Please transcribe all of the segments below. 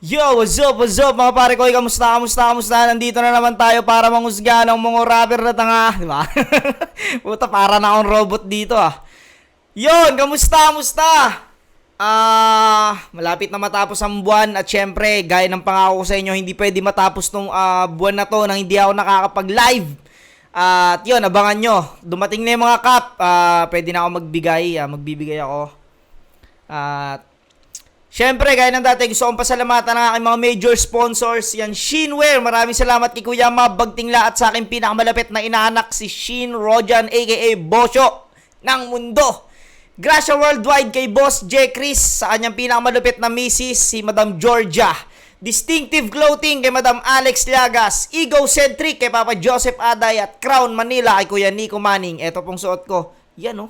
Yo, what's up mga pare ko? Kamusta? Nandito na naman tayo para manghusga ng mga rapper na tanga, di ba? Puta, para na akong robot dito ah. Yon, kamusta? Malapit na matapos ang buwan at syempre, gaya ng pangako ko sa inyo, hindi pwede matapos tong buwan na to nang hindi ako nakakapag-live. At yun, abangan nyo. Dumating na yung mga cup. Pwede na ako magbibigay ako. At syempre, gaya ng dati, gusto kong pasalamatan ng aking mga major sponsors. Yan, Shinwear. Maraming salamat kay Kuya Mab Bagtingla at sa aking pinakamalapit na inaanak, si Shin Rojan aka Bosyo ng Mundo. Gracia Worldwide kay Boss J. Chris, sa kanyang pinakamalupit na misis, si Madam Georgia. Distinctive Clothing kay Madam Alex Llagas. Egocentric kay Papa Joseph Aday at Crown Manila kay Kuya Nico Manning. Ito pong suot ko. Yan oh.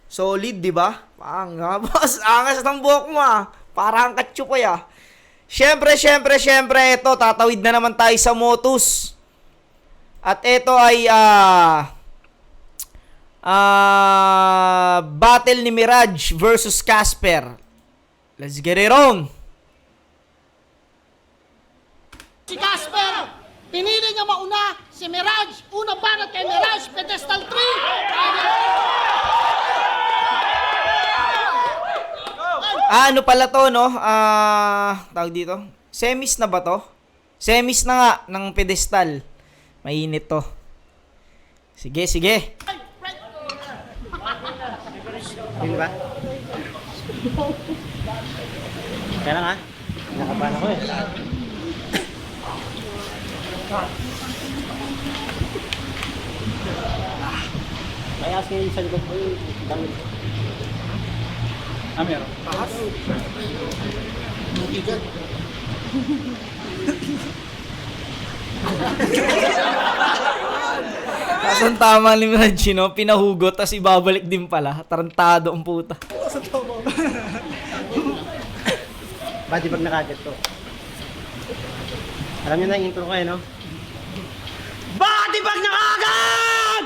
Solid, di ba? Boss, angas ng buhok mo ah. Parang katsupoy ah. Syempre, ito, tatawid na naman tayo sa Motus. At ito ay, battle ni Mirage versus Casper. Let's get it on! Si Casper, pinili niya mauna si Mirage. Una para kay Mirage, pedestal 3. Ano pala to, no? Tawag dito. Semis na ba to? Semis na nga ng pedestal. Mainit to. Sige. Yun ba? Kaya lang ha? Nakabahan ako eh. Kaya as ngayon sa likod ko yung damit. Meron. Taas? Mabigat. Kasan tama ni Mirage, no? Pinahugot, tas ibabalik din pala. Tarantado ang puta. Kasan tama? Ba't di pag nakagat to? Alam niyo na yung intro ko eh, no? Ba't di pag nakagat?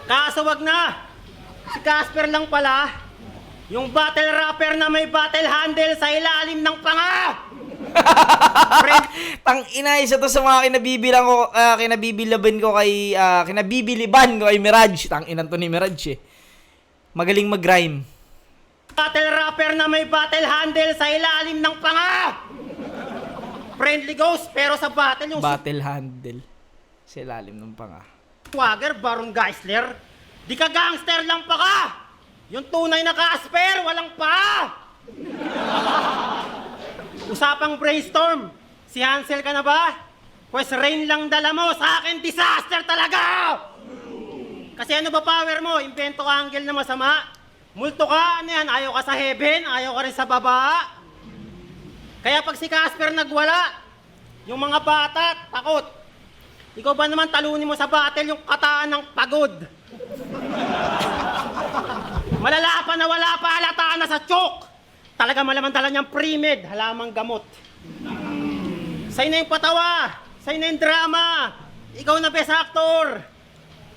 Kaso wag na! Si Casper lang pala, yung battle rapper na may battle handle sa ilalim ng panga! Tang ina, isa to sa mga kinabibilan ko, kinabibiliban ko kay Mirage. Tang ina to ni Mirage eh. Magaling mag-rhyme. Battle rapper na may battle handle sa ilalim ng panga! Friendly ghost, pero sa battle yung Battle handle sa ilalim ng panga. swagger, Baron Geisler. Di ka gangster lang pa ka! Yung tunay na Casper, walang pa! Usapang brainstorm, si Hansel ka na ba? Pues rain lang dala mo, sa akin disaster talaga! Kasi ano ba power mo? Invento ka angle na masama? Multo ka, ano yan? Ayaw ka sa heaven, ayaw ka rin sa baba. Kaya pag si Casper nagwala, yung mga bata, takot. Ikaw ba naman talunin mo sa battle yung kataan ng pagod? Malala pa na wala pa, halataan na sa chok. Talaga malaman tala niyang pre-med, halamang gamot. Sa'yo na yung patawa, sa'yo na yung drama. Ikaw na best actor.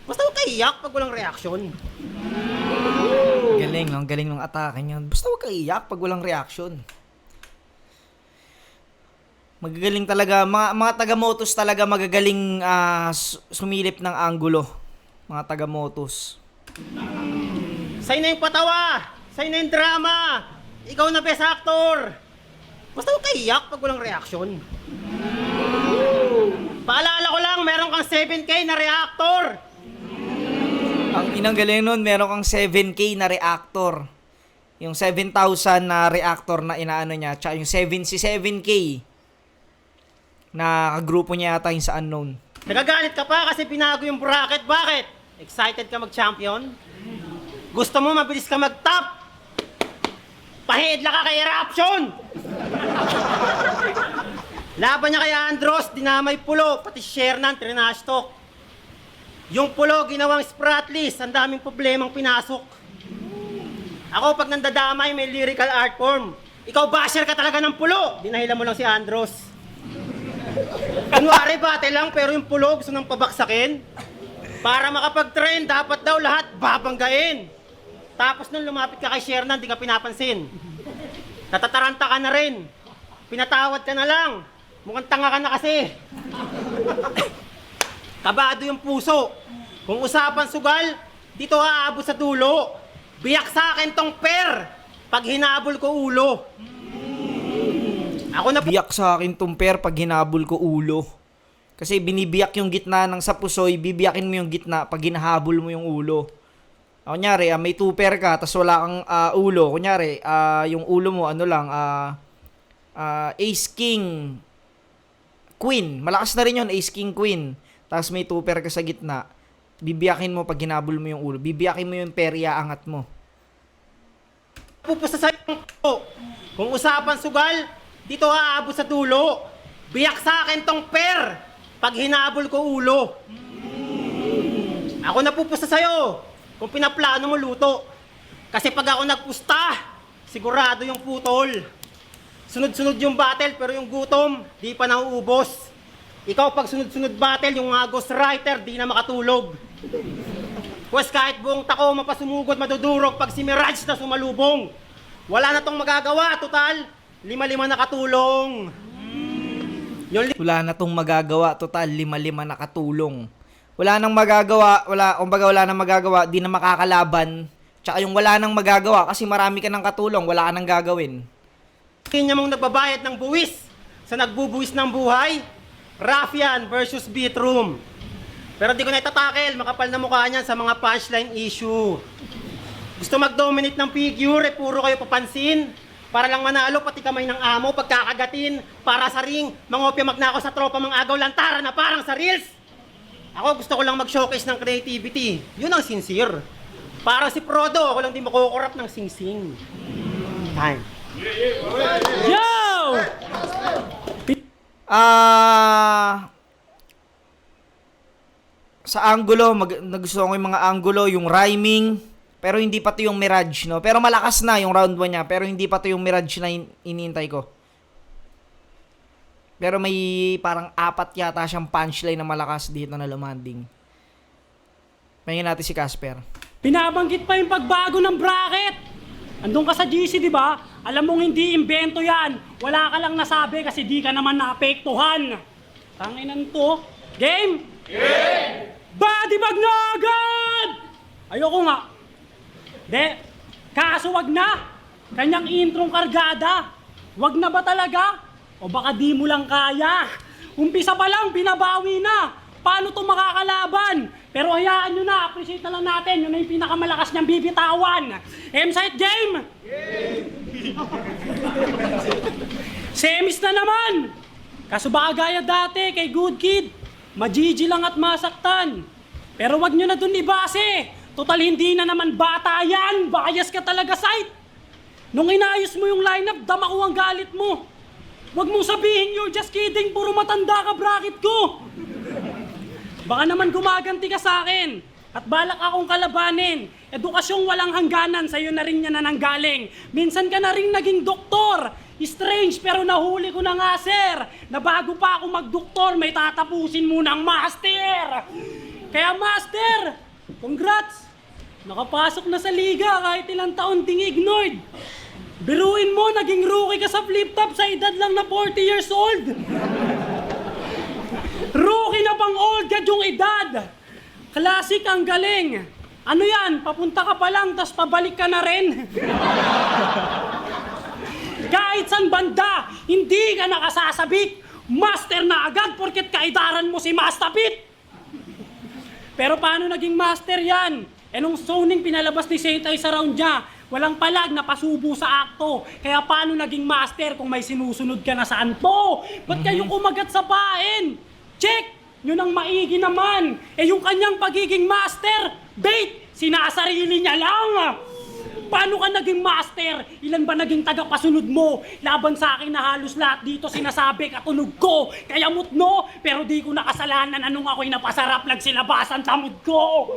Basta huwag ka iyak pag walang reaction. Galing ng atake niyan. Basta huwag ka iyak pag walang reaction. Magagaling talaga, mga taga-motos talaga magagaling sumilip ng anggulo. Mga taga-motos. Sa'yo na yung patawa, sa'yo na yung drama. Ikaw na best actor. Basta huwag ka iyak pag walang reaction. Paalala ko lang, meron kang 7K na reactor. Ang inang galing nun, meron kang 7K na reactor. Yung 7,000 na reactor na inaano niya, tsaka yung 7K na kagrupo niya yata yung sa unknown. Nagagalit ka pa kasi binago yung bracket. Bakit? Excited ka mag-champion? Gusto mo mabilis ka mag-top? Pahidla ka kay Eruption! Laban niya kay Andros, dinamay pulo, pati Shernan, trinashtok. Yung pulo, ginawang spratlist, ang daming problemang pinasok. Ako, pag nandadamay, may lyrical art form. Ikaw, basher ka talaga ng pulo. Dinahilan mo lang si Andros. Kunwari, bate lang, pero yung pulo gusto nang pabaksakin. Para makapag-trend, dapat daw lahat babanggain. Tapos nung lumapit ka kay Shernan, di ka pinapansin. Natataranta ka na rin. pinatawad ka na lang. Mukhang tanga ka na kasi. Kabado yung puso. Kung usapan sugal, dito aabot sa dulo. Biyak sa akin tong per. Pag hinabol ko ulo. Ako na Biyak sa akin tumper pag hinabol ko ulo. Kasi binibiyak yung gitna ng sa pusoy, bibiyakin mo yung gitna pag hinahabol mo yung ulo. Kunyari, may tuper ka, tas wala kang ulo. Kunyari, yung ulo mo, ano lang, Ace King Queen. Malakas na rin yun, Ace King Queen. Tapos may tuper ka sa gitna. Bibiyakin mo pag hinabol mo yung ulo. Bibiyakin mo yung perya, angat mo. pupusta sa yung kung usapan sugal, dito aabot sa dulo. Biyak sa akin tong per. Pag hinabol ko ulo. Ako napupusta sa'yo kung pinaplano mo luto. Kasi pag ako nagpusta, sigurado yung putol. Sunod-sunod yung battle pero yung gutom, di pa nauubos. Ikaw pag sunod-sunod battle, yung mga ghostwriter, di na makatulog. Pues kahit buong tako mapasumugod, madudurog pag si Mirage na sumalubong. Wala na tong magagawa, total. 5-5 nakatulong. Wala na tong magagawa, total 5-5 nakatulong. Wala nang magagawa, wala nang magagawa, di na makakalaban. Tsaka yung wala nang magagawa kasi marami ka nang katulong, wala ka nang gagawin. Kanya mong nagbabayad ng buwis sa nagbubuwis ng buhay. Raffian versus Beatroom. Pero di ko na itatakel, makapal na mukha niyan sa mga punchline issue. Gusto mag-dominate ng figure, puro kayo papansin. Para lang manalo, pati kamay ng amo, pagkakagatin. Para sa ring, mangopya magnako sa tropa, mga agaw lantara na parang sa reels. Ako gusto ko lang mag-showcase ng creativity. Yun ang sincere. Para si Frodo, ako lang di makukurap ng sing-sing. Time. Yo! Sa angulo, nagustuhan ko yung mga angulo, yung rhyming, pero hindi pa to yung Mirage, no? Pero malakas na yung round 1 niya, pero hindi pa to yung Mirage na iniintay ko. Pero may parang 4 yata siyang punchline na malakas dito na lumanding. Pahingin natin si Casper. Binabanggit pa yung pagbago ng bracket. Andun ka sa GC, di ba? Alam mong hindi imbento yan. Wala ka lang nasabi kasi di ka naman naapektuhan. Tanginan to. Game? Game! Body bag na agad! Ayoko nga. De, kaso wag na. Kanyang introng kargada. Wag na ba talaga? O baka di mo lang kaya. Umpisa pa lang, binabawi na. Paano to makakalaban? Pero hayaan nyo na, appreciate na lang natin. Yun na yung pinakamalakas niyang bibitawan. M-site game! Semis na naman! Kaso baka gaya dati kay Good Kid, majiji lang at masaktan. Pero wag nyo na dun ibase. Total hindi na naman bata yan. Bias ka talaga, site. Nung inayos mo yung lineup, dama ko ang galit mo. Wag mong sabihin you're just kidding, puro matanda ka bracket ko. Baka naman gumaganti ka sa akin at balak akong kalabanin. Edukasyong walang hangganan, sa'yo na rin yan na nanggaling. Minsan ka na rin naging doktor. Strange pero nahuli ko na nga, sir, na bago pa ako magdoktor, may tatapusin munang master. Kaya master, congrats! Nakapasok na sa liga kahit ilang taon ding ignored. Biruin mo, naging rookie ka sa flip-top sa edad lang na 40 years old. Rookie na pang old ka yung edad. Classic ang galing. Ano yan? Papunta ka pa lang, tas pabalik ka na rin. Kahit san banda, hindi ka nakasasabik. Master na agad porket kaidaran mo si Mastapit. Pero paano naging master yan? E nung zoning pinalabas ni Sentay sa round niya, walang palag na pasubo sa akto. Kaya paano naging master kung may sinusunod ka na sa anto? Ba't kayo kumagat sa pain? Check! Yun ang maigi naman. Eh yung kanyang pagiging master, bait, sinasarili niya lang. Paano ka naging master? Ilan ba naging tagapasunod mo? Laban sa akin na halos lahat dito sinasabi katunog ko. Kaya mutno, pero di ko nakasalanan anong ako'y napasarap nagsilabasan sa mood ko.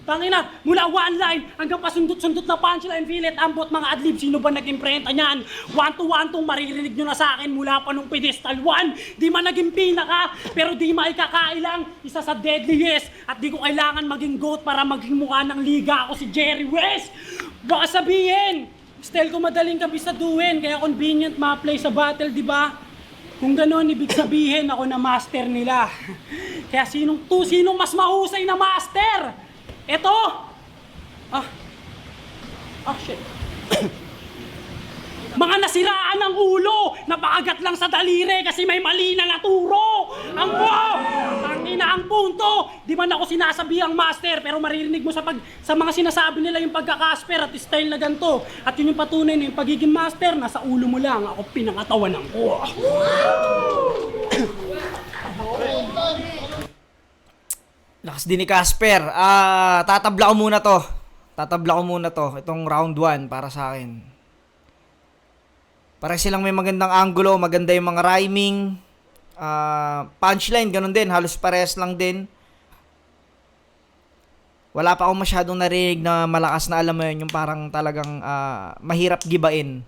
Tangina, mula one line hanggang pasundot-sundot na punchline, filet, ambot, mga adlib, sino ba nag-imprenta niyan? One to one tong maririnig nyo na sa akin mula pa nung pedestal 1. Di man naging pinaka, pero di maikakailang, isa sa deadliest. At di ko kailangan maging GOAT para maging mukha ng liga ako si Jerry West. Baka sabihin, style ko madaling kabisaduhin, kaya convenient ma-play sa battle, di ba? Kung gano'n, ibig sabihin ako na master nila. Kaya sinong mas mahusay na master? Eto! Shit. Mga nasiraan ng ulo, napakagat lang sa daliri kasi may mali na naturo. Ang ina ang punto. Di man ako sinasabihang master, pero maririnig mo sa mga sinasabi nila yung pagkakasper at style na ganito. At yun yung patunay na yung pagiging master, nasa ulo mo lang. Ako pinangatawanan ko. Lakas din ni Casper. Tatabla ko muna to. Itong round 1 para sa akin. Para silang may magandang angulo, maganda yung mga rhyming. Punchline, ganun din. Halos parehas lang din. Wala pa akong masyadong narinig na malakas na, alam mo yun, yung parang talagang mahirap gibain.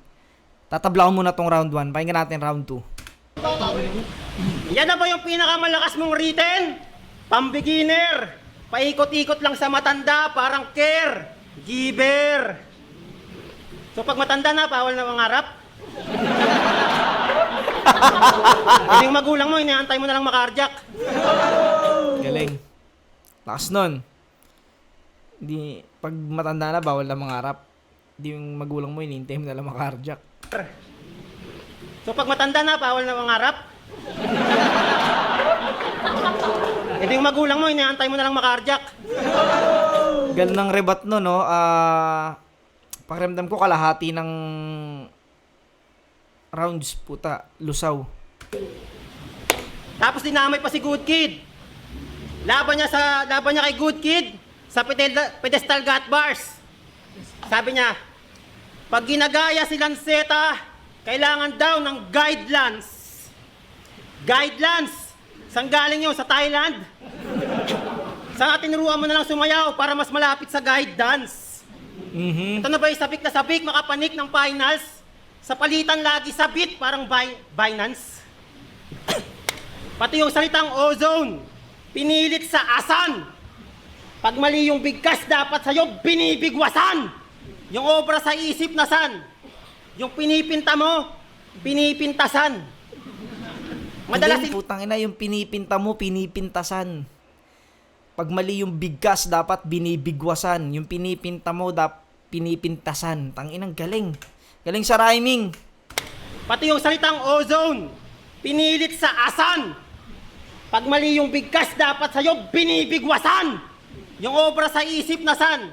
Tatabla ko muna tong round 1. Pakinggan natin round 2. Yan na ba yung pinakamalakas mong written? Pang-beginner. Paikot-ikot lang sa matanda, parang care. Giver. So pag matanda na, bawal na mangarap. Yung magulang mo, inaantay mo na lang makarjak. Galing. Lakas nun. Hindi, pag matanda na, bawal na mangarap. Hindi yung magulang mo, inintay mo na lang makarjak. So pag matanda na, bawal na mangarap. Yung magulang mo, inaantay mo na lang makarjak. Galing ng rebat no, no? Pakiramdam ko kalahati ng rounds, puta, lusaw. Tapos dinamay pa si Good Kid. Laban niya kay Good Kid sa pedestal gut bars. Sabi niya, pag ginagaya si Lanceta, kailangan daw ng guidelines. Guidelines? Saan galing yun? Sa Thailand? Saan tinuruan mo na lang sumayaw para mas malapit sa guide dance? Ito na ba yung sabik na sabik, makapanik ng finals? Sa palitan lagi sabit, parang Binance. Pati yung salitang ozone, pinilit sa asan. Pag mali yung bigkas, dapat sa'yo binibigwasan. Yung obra sa isip na san. Yung pinipinta mo, pinipintasan. Madalas Putang ina, yung pinipinta mo, pinipintasan. Pag mali yung bigkas, dapat binibigwasan. Yung pinipinta mo, pinipintasan. Tanginang galing. Galing sa rhyming. Pati yung salitang ozone, pinilit sa asan. Pag mali yung bigkas, dapat sa'yo binibigwasan. Yung obra sa isip na san.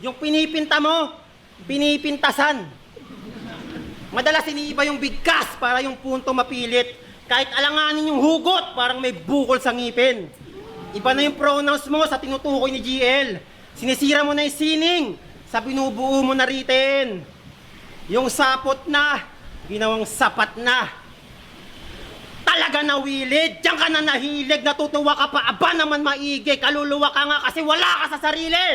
Yung pinipinta mo, pinipintasan. Madalas iniiba yung bigkas para yung punto mapilit. Kahit alanganin yung hugot, parang may bukol sa ngipin. Iba na yung pronouns mo sa tinutukoy ni GL. Sinisira mo na yung sining sa binubuo mo na written. Yung sapot na, ginawang sapat na. Talaga nawilid, diyan ka na nahilig, natutuwa ka pa, aba naman maigi, kaluluwa ka nga kasi wala ka sa sarili.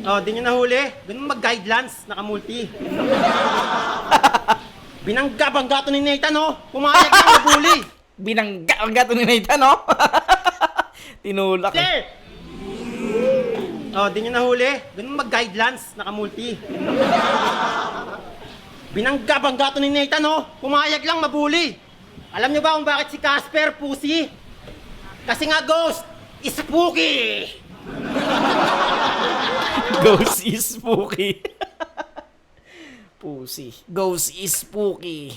Oh, di nyo nahuli? Ganun mag-guidelines, nakamulti. Binangga-bangga to ni Nathan, no? Pumayag lang na bully. Binangga-bangga to ni Nathan, no? Tinulak eh. Oh, di nyo nahuli? Ganun mag-guidelines, nakamulti. Binangga-bangga to ni Nathan, no? Pumayag lang mabuli. Alam nyo ba kung bakit si Casper pussy? Kasi nga ghost, spooky! Ghost is spooky. Pussy. Ghost is spooky.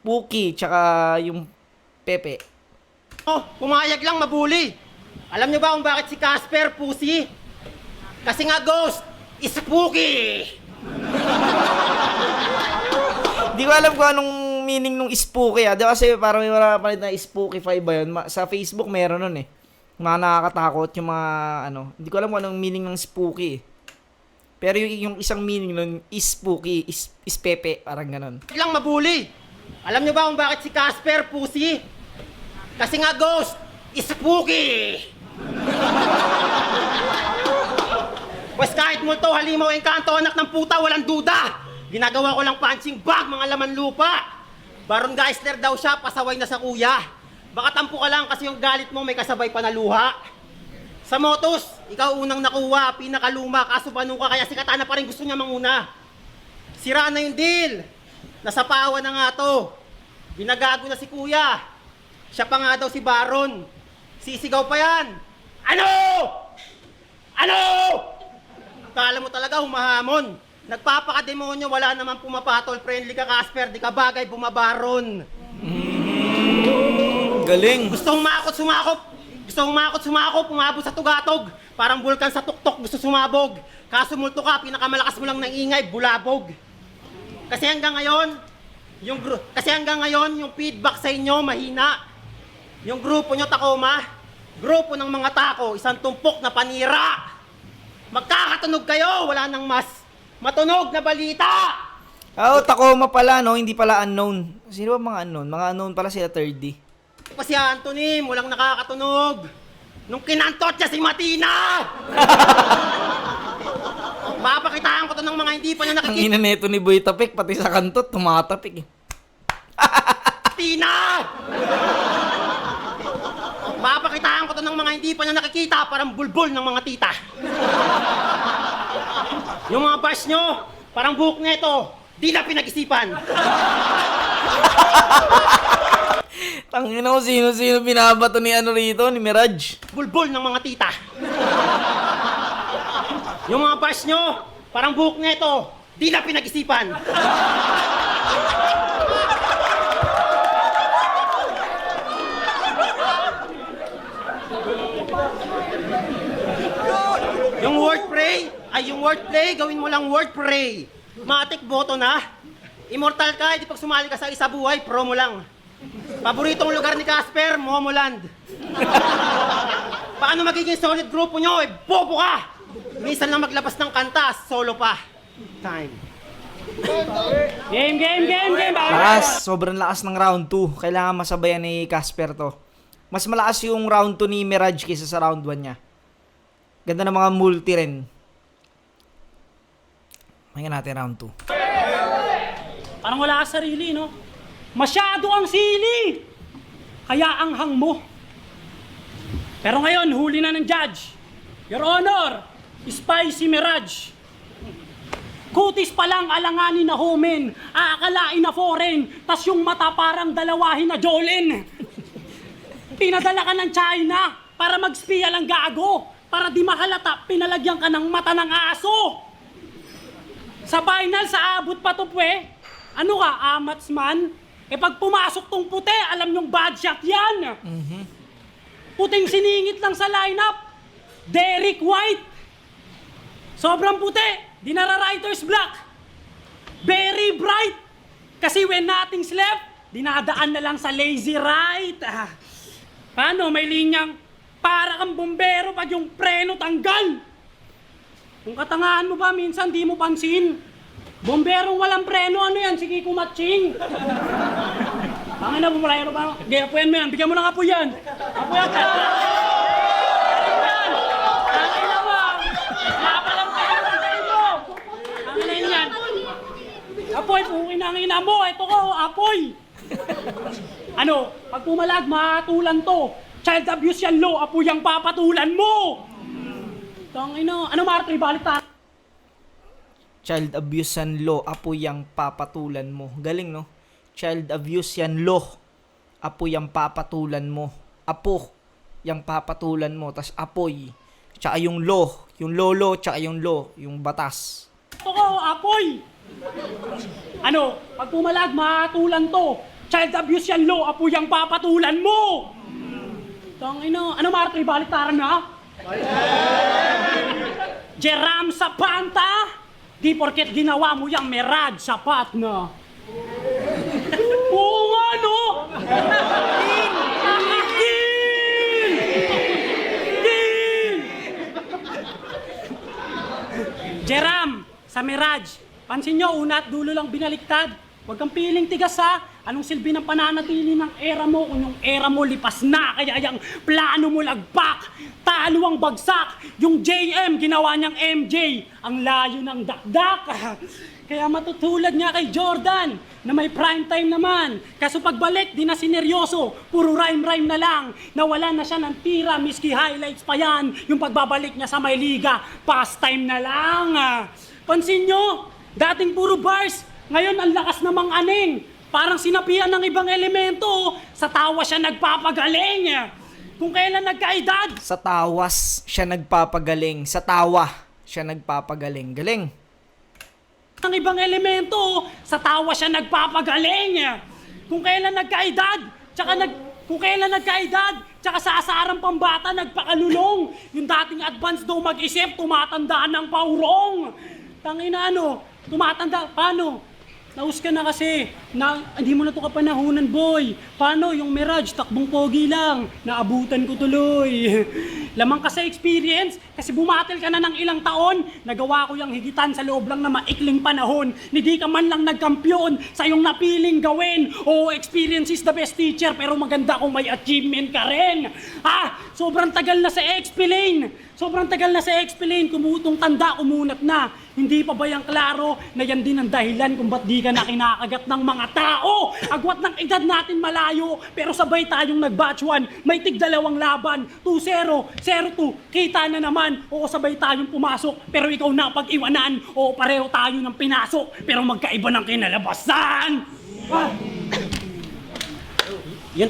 Spooky, tsaka yung Pepe. Oh, pumayag lang mabuli. Alam nyo ba kung bakit si Casper pussy? Kasi nga ghost, spooky! Di ko alam kung anong meaning nung spooky Di ba kasi parang may marapalit na spookify ba yun? Sa Facebook meron nun eh. Mga nakakatakot yung mga ano. Hindi ko alam kung anong meaning ng spooky. Pero yung isang meaning nun is spooky, is Pepe, parang ganon. Lang mabuli. Alam nyo ba kung bakit si Casper pussy? Kasi nga ghost, spooky! Pues kahit multo, halimaw, engkanto, anak ng puta, walang duda. Ginagawa ko lang punching bag, mga laman lupa. Baron Geisler daw siya, pasaway na sa kuya. Baka tampo ka lang kasi yung galit mo may kasabay pa na luha. Sa Motos, ikaw unang nakuha, pinakaluma, kaso panuka, kaya si Katana pa rin gusto niya manguna. Sira na yung deal. Nasapawan na nga to. Binagago na si kuya. Siya pa nga daw si Baron. Sisigaw pa yan. Ano? Ano? Kala mo talaga humahamon. Nagpapakademonyo, wala naman pumapatol. Friendly ka, Casper. Di ka bagay, bumabaron. Galing. Gustong makot, sumakop. Gustong makot, sumakop. Umabot sa tugatog. Parang bulkan sa tuktok, gusto sumabog. Kaso multo ka, pinakamalakas mo lang ng ingay, bulabog. Kasi hanggang ngayon, yung feedback sa inyo mahina. Yung grupo nyo, Tacoma, grupo ng mga tako, isang tumpok na panira. Magkakatunog kayo, wala nang mas matunog na balita. Oh, Tacoma pala, no? Hindi pala unknown. Sino ba mga unknown? Mga unknown pala sila 3D. Pa si Anthony, walang nakakatunog. Nung kinantot niya si Matina! Mapakitaan ko to ng mga hindi pa niya Ang nakikita. ina neto ni Boy Tapik, pati sa kantot, tumatapik eh. Tina! Mapakitaan ko to ng mga hindi pa niya nakikita, parang bulbul ng mga tita. Yung mga bars nyo, parang buhok neto, di na pinag-isipan. Tangina ko sino-sino binabato ni ano rito, ni Mirage. Bulbul ng mga tita. Yung mga bars nyo, parang buhok neto, di na pinag-isipan. Yung word play, gawin mo lang word pray. Matik boto na. Immortal ka, di pag sumali ka sa isa buhay, promo lang. Paboritong lugar ni Casper, Momoland. Paano magiging solid grupo nyo? Eh, bobo ka! Minsan lang maglabas ng kanta, solo pa. Time. Game. Lakas, sobrang lakas ng round 2. Kailangan masabayan ni Casper to. Mas malakas yung round 2 ni Mirage kaysa sa round 1 niya. Ganda ng mga multi rin. Tingnan natin round 2. Parang wala ka sarili, no? Masyado ang sili! Kaya ang hang mo. Pero ngayon, huli na ng judge. Your Honor, Spicy Mirage. Kutis pa lang alanganin na homen, aakalain na foreign, tas yung mata parang dalawahin na Jolene. Pinadala ka ng China para mag-spiya lang gago, para di mahalata, pinalagyan ka ng mata ng aso. Sa final, sa abot pa to pwe, ano ka, amats man? Eh pag pumasok tong puti, alam nyong bad shot yan. Puting siningit lang sa lineup, Derek White. Sobrang puti, dinara writer's block. Very bright. Kasi when nothing's left, dinadaan na lang sa lazy right. Paano, may linyang para kang bombero pag yung preno tanggal. Kung katangahan mo ba, minsan di mo pansin. Bomberong walang preno, ano yan? Sige, kumatching. Tangin na, bumulay, ano ba? Gayapuyan mo yan, bigyan mo ng apoy yan. Apoy ako. Tangin na ba? Napalang preno, tangin mo. Tangin na yan. Apoy, pukin ang ina mo. Ito ko, apoy. Ano, pag pumalag, mahatulan to. Child abuse yan, lo. Apoy ang papatulan mo. Tangin na. Ano, Martri, balik tayo. Child abuse yan law, apo yang papatulan mo. Galing, no? Child abuse yan law, apo yang papatulan mo. Apo yang papatulan mo, tas apoy. Tsaka yung law, yung lolo, tsaka yung law, yung batas. Ito ko, apoy. Ano, pag pumalag, mahatulan to. Child abuse yan, lo. Apoy ang papatulan mo. Tangin na. Ano, Martri, balik tayo na? Jeram sa panta. Di porket ginawa mo yung Mirage, sapat na. Oo nga, no? Din! Jeram, sa Mirage, pansin nyo, una at dulo lang binaliktad. Huwag kang piling tigas, ha? Anong silbi ng pananatili ng era mo kung yung era mo lipas na, kaya yung plano mo lagpak, talo ang bagsak, yung JM ginawa niyang MJ, ang layo ng dakdak. Kaya matutulad niya kay Jordan na may prime time naman. Kaso pagbalik, di na sineryoso, puro rhyme-rhyme na lang. Nawalan na siya ng tira, miski highlights pa yan. Yung pagbabalik niya sa may liga, pastime na lang. Pansin nyo, dating puro bars, ngayon ang lakas namang aning. Parang sinapian ng ibang elemento, sa tawa siya nagpapagaling. Kung kailan nagkaedad, Sa tawas siya nagpapagaling. Sa tawa siya nagpapagaling. Galing. ng ibang elemento, sa tawa siya nagpapagaling. Kung kailan nagkaedad, kung kailan nagkaedad, tsaka sa asarang pambata nagpakalulong. Yung dating advance daw mag-isip, tumatanda ng paurong. Tangina tumatanda, paano? Naus ka na kasi, hindi mo na to kapanahunan, boy. Paano yung Mirage, takbong pogi lang, naabutan ko tuloy. Lamang ka sa experience, kasi bumatil ka na ng ilang taon, nagawa ko yung higitan sa loob lang na maikling panahon. Hindi ka man lang nagkampiyon sa iyong napiling gawin. Oo, experience is the best teacher, pero maganda kung may achievement ka rin. Sobrang tagal na sa explain. Sobrang tagal na sa explain, kumutong tanda, kumunat na. Hindi pa ba yung klaro na yan din ang dahilan kung ba't di ka na kinakagat ng mga tao? Agwat ng edad natin malayo, pero sabay tayong nag-batch 1, may tig-2 laban, 2-0, 0-2, kita na naman. Oo, sabay tayong pumasok, pero ikaw na pag-iwanan. Oo, pareho tayo ng pinasok, pero magkaiba ng kinalabasan. Yan.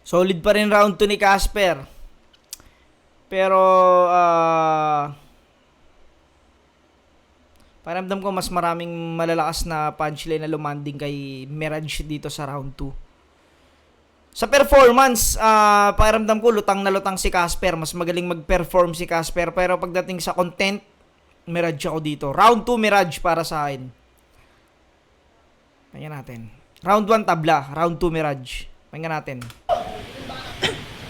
Solid pa rin round 2 ni Casper. Pero, paramdam ko mas maraming malalakas na punchline na lumanding kay Mirage dito sa round 2. Sa performance, pakiramdam ko lutang na lutang si Casper. Mas magaling mag-perform si Casper. Pero pagdating sa content, Mirage ako dito. Round 2 Mirage para sa akin. Tingnan natin. Round 1 tabla, round 2 Mirage. Tingnan natin.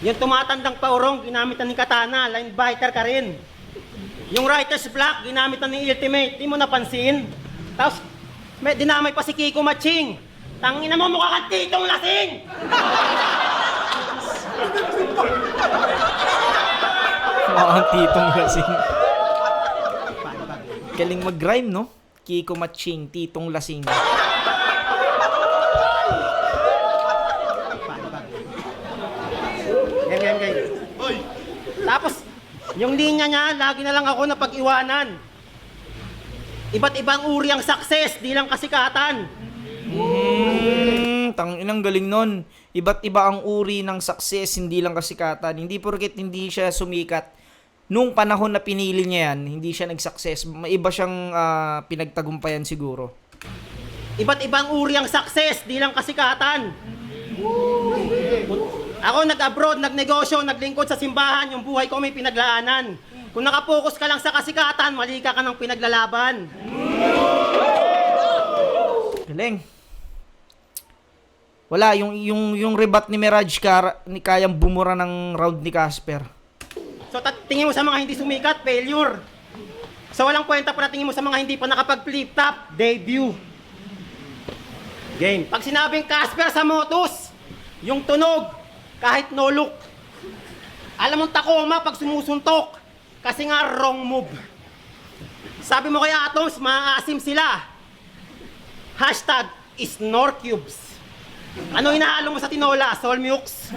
Yung tumatandang paurong, ginamitan ni Katana, linebacker ka rin. Yung writer's block, ginamitan ni Ultimate, di mo napansin. Tapos, may dinamay pa si Kiko Matching. Tangina mo, mukha kang titong lasing! Mukhang titong lasing. Galing mag-rhyme, no? Kiko Matching, titong lasing. Game. Tapos, yung linya niya, lagi na lang ako napag-iwanan. Iba't ibang uri ang success, di lang kasikatan. Tanginang galing nun. Iba't iba ang uri ng success, hindi lang kasikatan. Hindi porket hindi siya sumikat. Nung panahon na pinili niya yan, hindi siya nag-success. May iba siyang pinagtagumpayan siguro. Iba't ibang uri ang success, di lang kasikatan. Ako nag-abroad, nagnegosyo, naglingkod sa simbahan, yung buhay ko may pinaglaanan. Kung nakapokus ka lang sa kasikatan, mali ka ng pinaglalaban. Galing. Wala, yung rebat ni Mirage kayang bumura ng round ni Casper. So tingin mo sa mga hindi sumikat, failure. So walang kwenta pa na tingin mo sa mga hindi pa nakapag-flip top, debut. Game. Pag sinabing Casper sa motos, yung tunog, kahit no look. Alam mong Tacoma pag sumusuntok, kasi nga wrong move. Sabi mo kay Atoms, maaasim sila. Hashtag Snorcubes. Ano hinahalo mo sa tinola? Solmukes?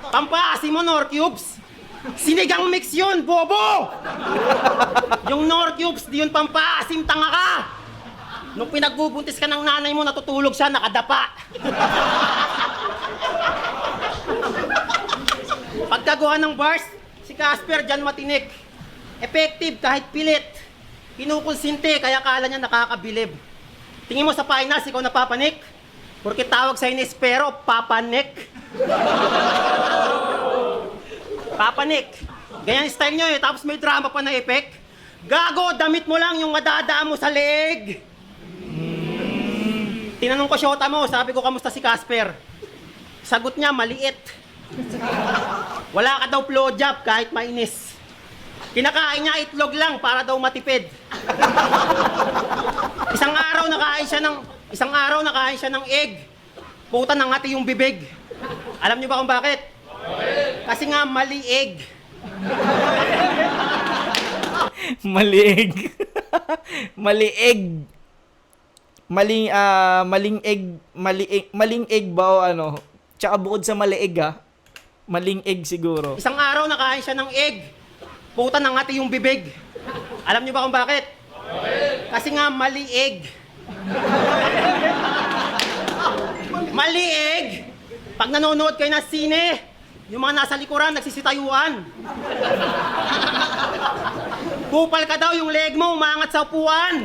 Pampaasim mo, Norcubes? Sinigang mix yun, bobo! Yung Norcubes, di yun pampaasim, tanga ka! Nung pinagbubuntis ka ng nanay mo, natutulog siya, nakadapa. Pagkagawa ng bars, si Casper dyan matinik. Effective kahit pilit. Kinukonsinte kaya kala niya nakakabilib. Tingin mo sa finals, ikaw napapanik? Porque tawag sa Inespero, papanik. Papanik. Ganyan style nyo tapos may drama pa na effect. Gago, damit mo lang yung madadaan mo sa leeg. Tinanong ko syota mo, sabi ko kamusta si Casper? Sagot niya, maliit. Wala ka daw blowjob kahit mainis. Kinakain niya itlog lang para daw matipid. Isang araw nakain siya ng egg. Puta ng ngati yung bibig. Alam niyo ba kung bakit? Kasi nga mali egg. Malieg. Malieg. Maling egg ba o ano? Tsaka bukod sa malieg maling egg siguro. Isang araw nakain siya ng egg. Puta ng ngati yung bibig. Alam niyo ba kung bakit? Kasi nga mali egg. Pag nanonood kayo ng sine, yung mga nasa likuran, nagsisitayuan. Kupal ka daw, yung leg mo umangat sa upuan.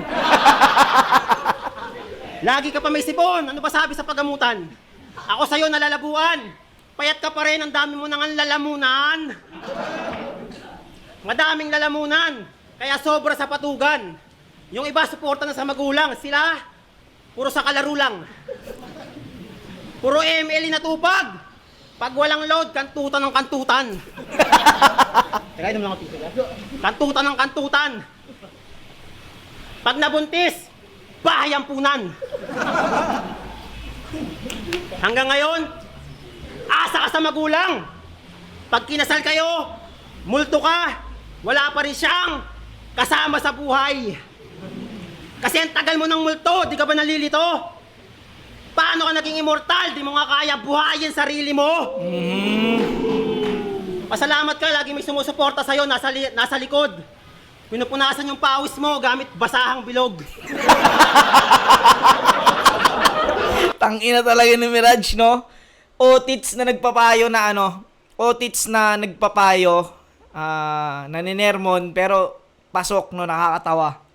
Lagi ka pa may sipon, ano ba sabi sa pagamutan? Ako sa'yo nalalabuan, payat ka pa rin, ang dami mo nang lalamunan. Madaming lalamunan, kaya sobra sa patugan. Yung iba suporta na sa magulang, sila puro sa kalaro lang. Puro ML na tupag. Pag walang load, kantutan ng kantutan. Teka, inom lang ako tubig. Kantutan ng kantutan. Pag nabuntis, bahay ang punan. Hanggang ngayon, asa ka sa magulang. Pag kinasal kayo, multo ka, wala pa rin siyang kasama sa buhay. Kasi ang tagal mo ng multo, di ka ba nalilito? Paano ka naging immortal? Di mo nga kaya buhayin sarili mo. Pasalamat ka, lagi may sumusuporta sa'yo, nasa likod. Pinupunasan yung pawis mo gamit basahang bilog. Tangina talaga ni Mirage, no? Otits na nagpapayo na ano, otits na nagpapayo, naninermon, pero pasok, no, nakakatawa.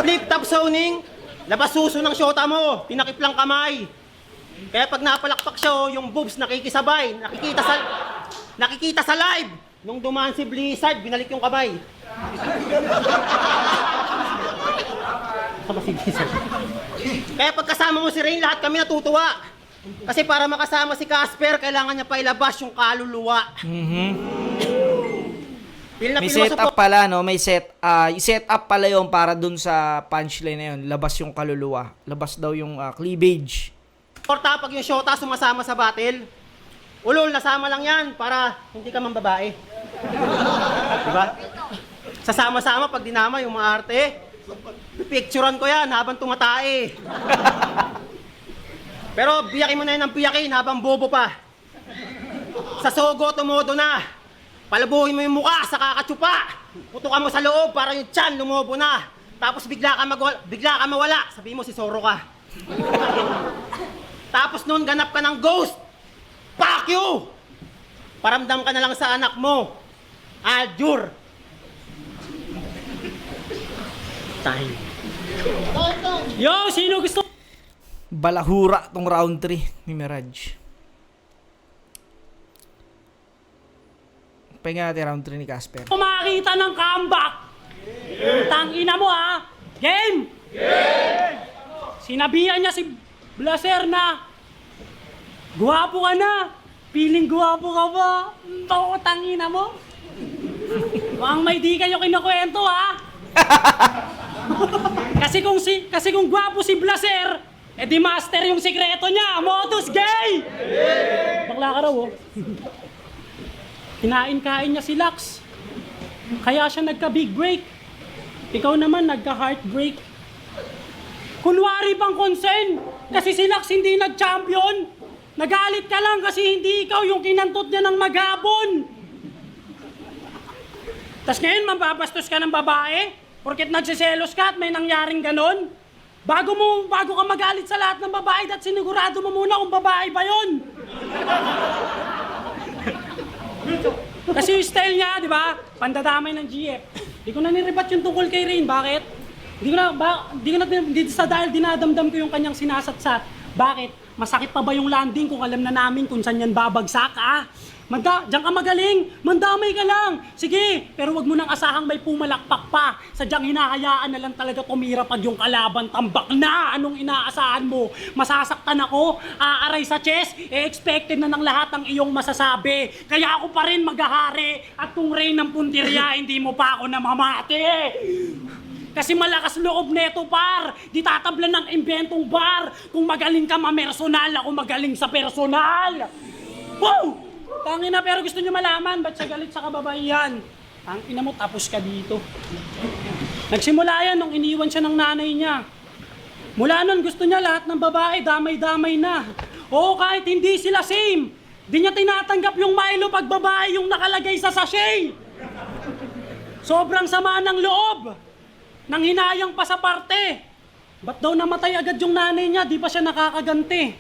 Flip-top zoning, labas suso ng syota mo, pinakip lang kamay. Kaya pag napalakpak siya, oh, yung boobs nakikisabay, nakikita sa live. Nung dumaan si Blizzard, binalik yung kamay. Sama si Blizzard. Kaya pag kasama mo si Rain, lahat kami natutuwa. Kasi para makasama si Casper, kailangan niya pa ilabas yung kaluluwa. May setup pala, no? May setup pala yung para dun sa punchline na yun. Labas yung kaluluwa. Labas daw yung cleavage. Porta pag yung shota sumasama sa battle, ulol, nasama lang yan para hindi ka mambabae. Diba? Sasama-sama pag dinama yung mga arte. Picturean ko yan habang tumatae. Pero biyakin mo na yun ng biyakin habang bobo pa. Sa sogo, tumodo na. Palabuhin mo yung mukha sa kakatsupa. Putukan mo sa loob para yung tiyan lumobo na. Tapos bigla ka mawala. Sabihin mo si Zoro ka. Tapos noon ganap ka ng ghost. Fuck you! Paramdam ka na lang sa anak mo. Aljur. Time. Yo, sino gusto? Balahura tong round 3 ni Mirage. Pahinga natin round 3 ni Casper. Makakita ng comeback. Tangina mo ha. Game! Sinabihan niya si Blaser na guwapo ka na. Piling guwapo ka ba? Oo, tangina mo. Mukhang may di kayo kinukwento ha. kasi kung guwapo si Blaser, di master yung sikreto niya. Modus gay! Bakla ka raw oh. Kinain-kain niya si Lux. Kaya siya nagka-big break. Ikaw naman nagka-heartbreak. Kunwari bang concern? Kasi si Lux hindi nag-champion. Nagalit ka lang kasi hindi ikaw yung kinantot niya ng magabon. Tas ngayon mababastos ka ng babae? Porket nagsiselos ka at may nangyaring ganon? Bago ka magalit sa lahat ng babae, at sinigurado mo muna kung babae ba yun. Kasi yung style niya, di ba? Pandadamay ng GF. Di ko na niribat yung tungkol kay Rain. Bakit? Di sa dahil dinadamdam ko yung kanyang sinasatsat. Bakit? Masakit pa ba yung landing kung alam na namin kung saan yan babagsak, ah? Diyan ka magaling, mandamay ka lang. Sige, pero wag mo nang asahang may pumalakpak pa. Sadyang hinahayaan na lang talaga tumira pag yung kalaban tambak na. Anong inaasahan mo? Masasaktan ako, aaray sa chest, expected na ng lahat ang iyong masasabi. Kaya ako pa rin maghahari at kung Rain ng puntirya, hindi mo pa ako namamati. Kasi malakas loob neto par, di tatablan ng inventong bar. Kung magaling ka mamersonal, ako magaling sa personal. Wow! Tangina, pero gusto nyo malaman, ba't siya galit sa kababaihan? Tangina mo, tapos ka dito. Nagsimula yan nung iniwan siya ng nanay niya. Mula nun, gusto niya lahat ng babae, damay-damay na. Oo, kahit hindi sila same. Di niya tinatanggap yung Milo pag babae yung nakalagay sa sachet. Sobrang sama ng loob. Nang hinayang pa sa parte. Ba't daw namatay agad yung nanay niya? Di pa siya nakakaganti.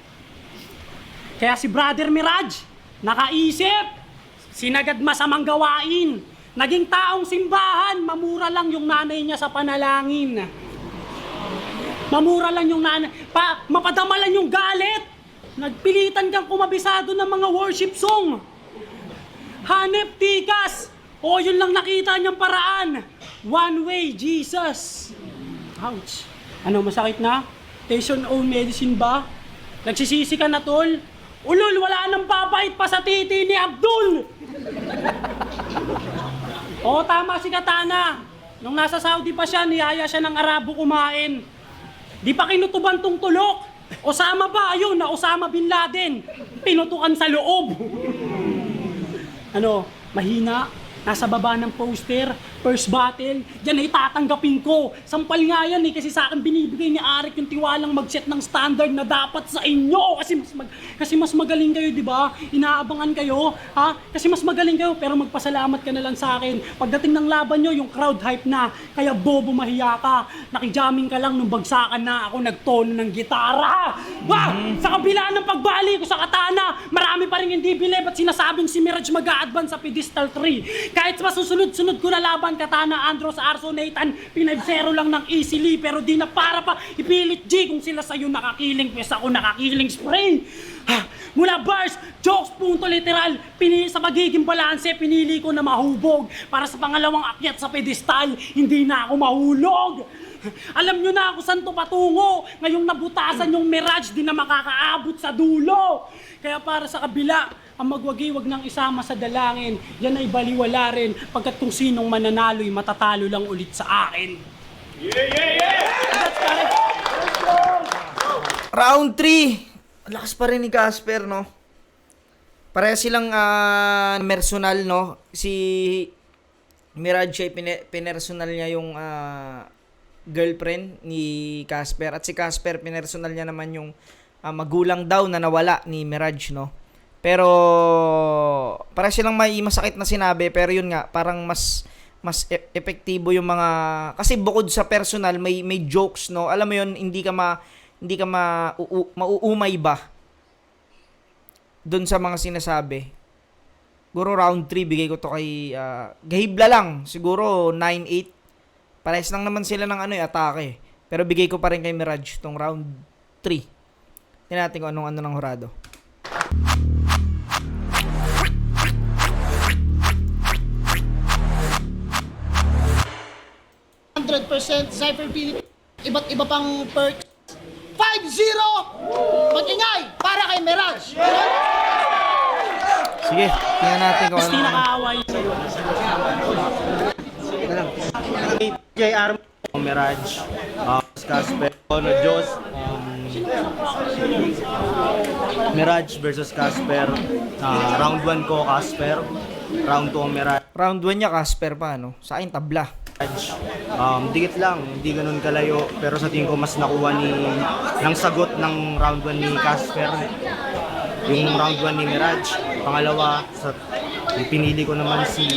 Kaya si Brother Mirage, nakaisip, sinagad masamang gawain. Naging taong simbahan, mamura lang yung nanay niya sa panalangin. Mamura lang yung nanay, mapadama lang yung galit. Nagpilitan kang kumabisado ng mga worship song. Hanep tikas. O yun lang nakita niyang paraan. One way, Jesus. Ouch. Ano, masakit na? Take your own medicine ba? Nagsisisi ka na, tol? Ulol, wala nang babait pa sa titi ni Abdul! Oo, tama si Katana. Nung nasa Saudi pa siya, niyaya siya ng Arabo kumain. Di pa kinutuban tong tulok. Osama ba? Ayun, na Osama Bin Laden. Pinutukan sa loob. Ano, mahina. Nasa baba ng poster, first battle, dyan ay tatanggapin ko. Sampal nga yan eh, kasi sa akin binibigay ni Arik yung tiwalang mag-set ng standard na dapat sa inyo. Kasi mas magaling kayo, di ba? Inaabangan kayo, ha? Kasi mas magaling kayo, pero magpasalamat ka na lang sa akin. Pagdating ng laban nyo, yung crowd hype na, kaya bobo mahiya ka. Nakijamming ka lang nung bagsakan na ako nagtono ng gitara. Sa kabila ng pagbali ko sa Katana, marami pa rin hindi believe at sinasabing si Mirage mag-a-advance sa pedestal 3. Kahit masusunod-sunod ko na laban, Katana, Andros, Arso, Nathan, 5-0 lang ng easily, pero di na para pa ipilit G kung sila sa'yo nakakiling, pwes ako nakakiling spray. Mula bars, jokes, punto, literal, sa magiging balanse, pinili ko na mahubog para sa pangalawang akyat sa pedestal, hindi na ako mahulog. Alam nyo na ako saan to patungo. Ngayong nabutasan yung Mirage, di na makakaabot sa dulo. Kaya para sa kabila, ang magwagi-wag nang isama sa dalangin, yan ay baliwala rin, pagkat kung sinong mananalo'y matatalo lang ulit sa akin. Round 3. Lakas pa rin ni Casper, no? Pareha silang personal, no? Si Mirage ay pinersonal niya yung girlfriend ni Casper. At si Casper, pinersonal niya naman yung magulang daw na nawala ni Mirage, no? Pero para silang may masakit na sinabi, pero yun nga, parang mas epektibo yung mga, kasi bukod sa personal may jokes, no? Alam mo yun, hindi ka mauumay ba doon sa mga sinasabi. Siguro round 3 bigay ko to kay Gahibla lang, siguro 9-8. Parehas lang naman sila ng atake. Pero bigay ko pa rin kay Mirage tong round 3. Tingnan natin kung anong ng hurado. Cypher Philippines, iba't iba pang perks. 5-0! Mag-ingay para kay Mirage. Sige, tingnan natin kung Hindi ano. nakaaway sa'yo. JR, Mirage, Casper, Diyos, Mirage versus Casper. Round 1 ko, Casper. Round 2, Mirage. Round 1 niya Casper pa, no? Sa akin tabla. Dikit lang, hindi ganun kalayo, pero sa tingin ko mas nakuha ng sagot ng round 1 ni Casper yung round 1 ni Mirage. Pangalawa, pinili ko naman si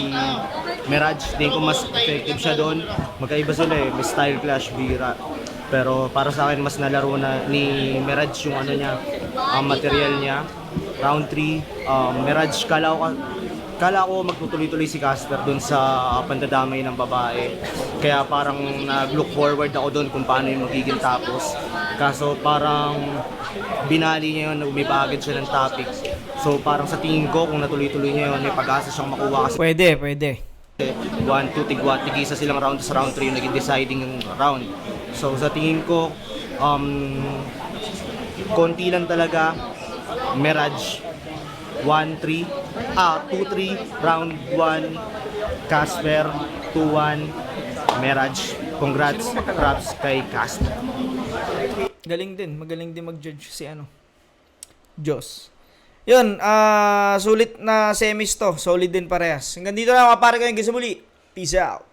Mirage, tingin ko mas effective siya doon. Magkaiba sila may style clash, bira. Pero para sa akin mas nalaro na ni Mirage yung material niya. Round 3, Mirage, kala ko magtutuloy-tuloy si Casper doon sa pandadamay ng babae. Kaya parang nag-look forward ako doon kung paano yung magiging tapos. Kaso parang binali niya yun, umibagad siya ng topic. So parang sa tingin ko kung natuloy-tuloy niya yun, may pag-asa siyang makuha kasi Pwede. 1, 2, tigisa silang round sa round 3 yung naging deciding round. So sa tingin ko, konti lang talaga, Mirage. 2-3, round 1, Casper, 2-1, Mirage. Congrats, props kay Casper. Magaling din mag-judge si Diyos. Yun, sulit na semis to. Solid din parehas. Hanggang dito na mga pare ko yung muli. Peace out.